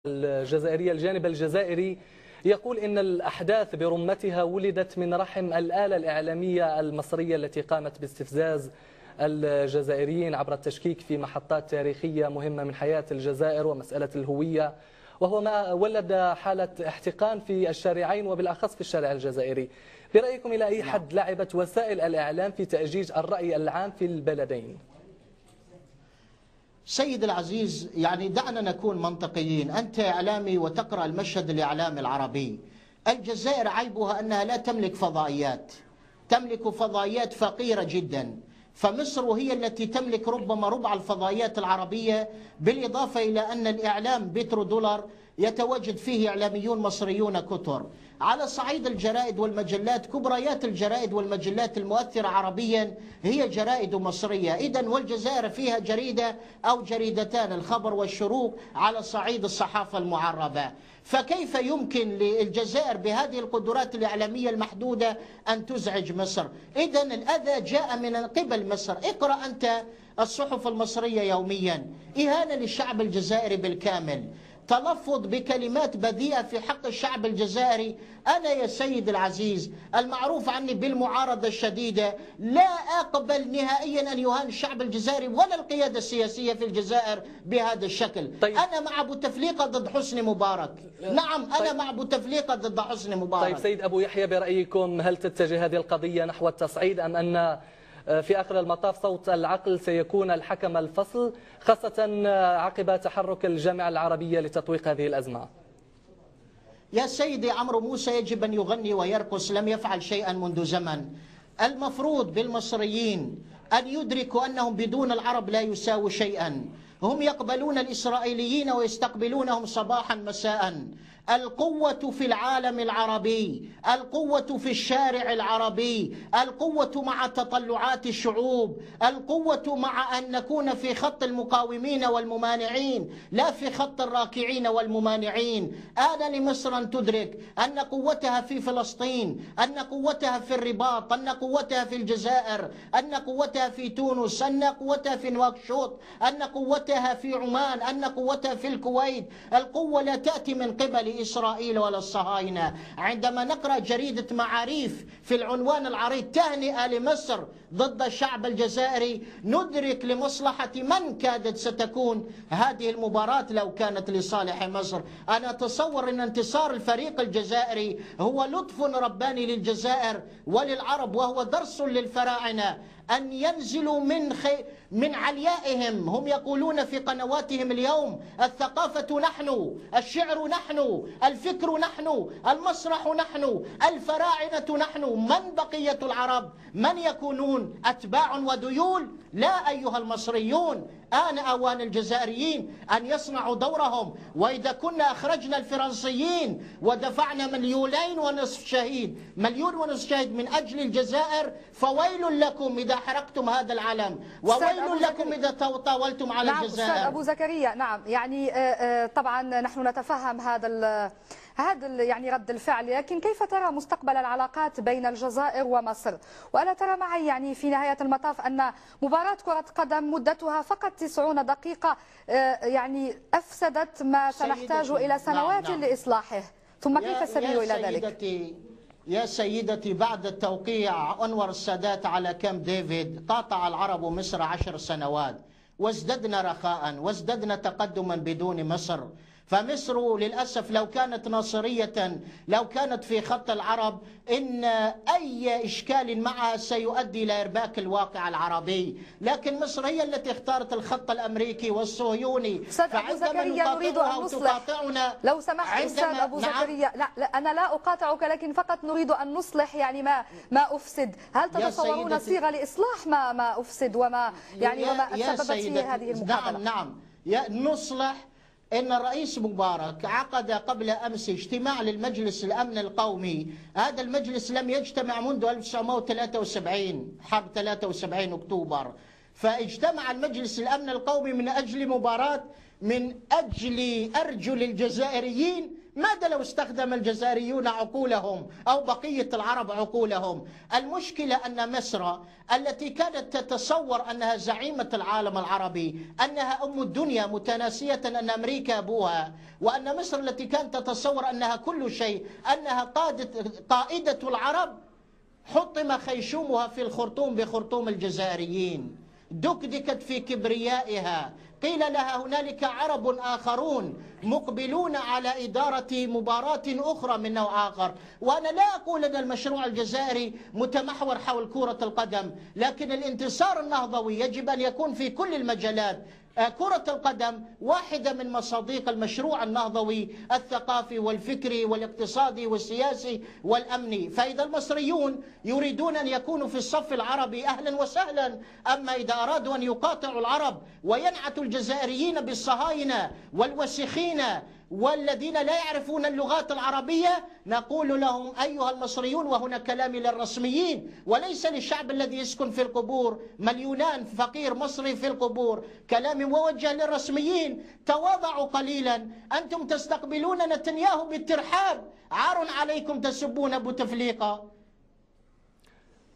الجزائرية. الجانب الجزائري يقول إن الأحداث برمتها ولدت من رحم الآلة الإعلامية المصرية التي قامت باستفزاز الجزائريين عبر التشكيك في محطات تاريخية مهمة من حياة الجزائر ومسألة الهوية، وهو ما ولد حالة احتقان في الشارعين وبالأخص في الشارع الجزائري. برأيكم إلى أي حد لعبت وسائل الإعلام في تأجيج الرأي العام في البلدين؟ سيد العزيز، يعني دعنا نكون منطقيين. أنت إعلامي وتقرأ المشهد الإعلامي العربي. الجزائر عيبها أنها لا تملك فضائيات، تملك فضائيات فقيرة جدا. فمصر هي التي تملك ربما ربع الفضائيات العربية، بالإضافة إلى أن الإعلام بترودولار يتواجد فيه إعلاميون مصريون كثر. على صعيد الجرائد والمجلات، كبريات الجرائد والمجلات المؤثرة عربيا هي جرائد مصرية. إذن والجزائر فيها جريدة أو جريدتان، الخبر والشروق، على صعيد الصحافة المعربة. فكيف يمكن للجزائر بهذه القدرات الإعلامية المحدودة أن تزعج مصر؟ إذن الأذى جاء من قبل مصر. اقرأ أنت الصحف المصرية يوميا، إهانة للشعب الجزائري بالكامل، تلفظ بكلمات بذيئة في حق الشعب الجزائري. أنا يا سيد العزيز المعروف عني بالمعارضة الشديدة، لا أقبل نهائيا أن يهان الشعب الجزائري ولا القيادة السياسية في الجزائر بهذا الشكل. طيب. أنا مع بوتفليقة ضد حسني مبارك. نعم، أنا مع بوتفليقة ضد حسني مبارك. طيب سيد أبو يحيى، برأيكم هل تتجه هذه القضية نحو التصعيد أم أن في آخر المطاف صوت العقل سيكون الحكم الفصل، خاصة عقب تحرك الجامعة العربية لتطويق هذه الأزمة؟ يا سيدي عمرو موسى يجب أن يغني ويرقص، لم يفعل شيئا منذ زمن. المفروض بالمصريين أن يدركوا أنهم بدون العرب لا يساووا شيئا. هم يقبلون الإسرائيليين ويستقبلونهم صباحا مساء. القوة في العالم العربي، القوة في الشارع العربي، القوة مع تطلعات الشعوب، القوة مع أن نكون في خط المقاومين والممانعين لا في خط الراكعين والممانعين. آن لمصر أن تدرك أن قوتها في فلسطين، أن قوتها في الرباط، أن قوتها في الجزائر، أن قوتها في تونس، أن قوتها في نواكشوط، أن قوتها في عمان، أن قوتها في الكويت. القوة لا تأتي من قبل إسرائيل ولا الصهاينة. عندما نقرأ جريدة معاريف في العنوان العريض تهنئة لمصر ضد الشعب الجزائري، ندرك لمصلحة من كادت ستكون هذه المباراة لو كانت لصالح مصر. أنا أتصور أن انتصار الفريق الجزائري هو لطف رباني للجزائر وللعرب، وهو درس للفراعنة أن ينزلوا من عليائهم. هم يقولون في قنواتهم اليوم: الثقافة نحن، الشعر نحن، الفكر نحن، المسرح نحن، الفراعنة نحن. من بقية العرب؟ من يكونون؟ أتباع وذيول؟ لا أيها المصريون، آن أوان الجزائريين أن يصنعوا دورهم. وإذا كنا أخرجنا الفرنسيين ودفعنا مليون ونصف شهيد من أجل الجزائر، فويل لكم إذا حرقتم هذا العلم، وويل لكم إذا طاولتم على الجزائر. أستاذ أبو زكريا، نعم، يعني طبعا نحن نتفهم هذا يعني رد الفعل، لكن كيف ترى مستقبل العلاقات بين الجزائر ومصر؟ وألا ترى معي يعني في نهاية المطاف أن مباراة كرة قدم مدتها فقط 90 دقيقة يعني أفسدت ما سنحتاج إلى سنوات لإصلاحه، ثم كيف السبيل إلى ذلك؟ يا سيدتي، بعد توقيع أنور السادات على كامب ديفيد قاطع العرب مصر 10 سنوات، وازددنا رخاء وازددنا تقدما بدون مصر. فمصر للأسف لو كانت ناصرية، لو كانت في خط العرب، إن أي إشكال معها سيؤدي إلى إرباك الواقع العربي. لكن مصر هي التي اختارت الخط الأمريكي والصهيوني. فعندما نقاطعها وتقاطعنا، لو سمحت أستاذ أبو زكريا، لا أنا لا أقاطعك، لكن فقط نريد أن نصلح يعني ما أفسد. هل تتصورون صيغة لإصلاح ما أفسد وما سببت فيه هذه المقابلة؟ نعم، نصلح. إن الرئيس مبارك عقد قبل أمس اجتماع للمجلس الأمن القومي. هذا المجلس لم يجتمع منذ 1973، حرب 73 أكتوبر. فاجتمع المجلس الأمن القومي من أجل مباراة من أجل أرجل الجزائريين. ماذا لو استخدم الجزائريون عقولهم أو بقية العرب عقولهم؟ المشكلة أن مصر التي كانت تتصور أنها زعيمة العالم العربي، أنها أم الدنيا متناسية أن أمريكا أبوها، وأن مصر التي كانت تتصور أنها كل شيء، أنها قائدة العرب، حطم خيشومها في الخرطوم بخرطوم الجزائريين، دكدكت في كبريائها، قيل لها هنالك عرب آخرون مقبلون على إدارة مباراة أخرى من نوع آخر. وأنا لا أقول أن المشروع الجزائري متمحور حول كرة القدم، لكن الانتصار النهضوي يجب أن يكون في كل المجالات. كرة القدم واحدة من مصادق المشروع النهضوي الثقافي والفكري والاقتصادي والسياسي والأمني. فإذا المصريون يريدون أن يكونوا في الصف العربي أهلا وسهلا، أما إذا أرادوا أن يقاطعوا العرب وينعتوا الجزائريين بالصهاينة والوسخين والذين لا يعرفون اللغات العربية، نقول لهم أيها المصريون، وهنا كلامي للرسميين وليس للشعب الذي يسكن في القبور، مليونان فقير مصري في القبور، كلامي موجه للرسميين: تواضعوا قليلا، أنتم تستقبلون نتنياهو بالترحاب، عار عليكم تسبون بوتفليقة.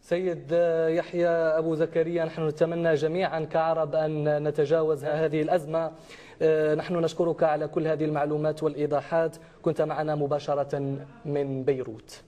سيد يحيى أبو زكريا، نحن نتمنى جميعا كعرب أن نتجاوز هذه الأزمة. نحن نشكرك على كل هذه المعلومات والإيضاحات، كنت معنا مباشرة من بيروت.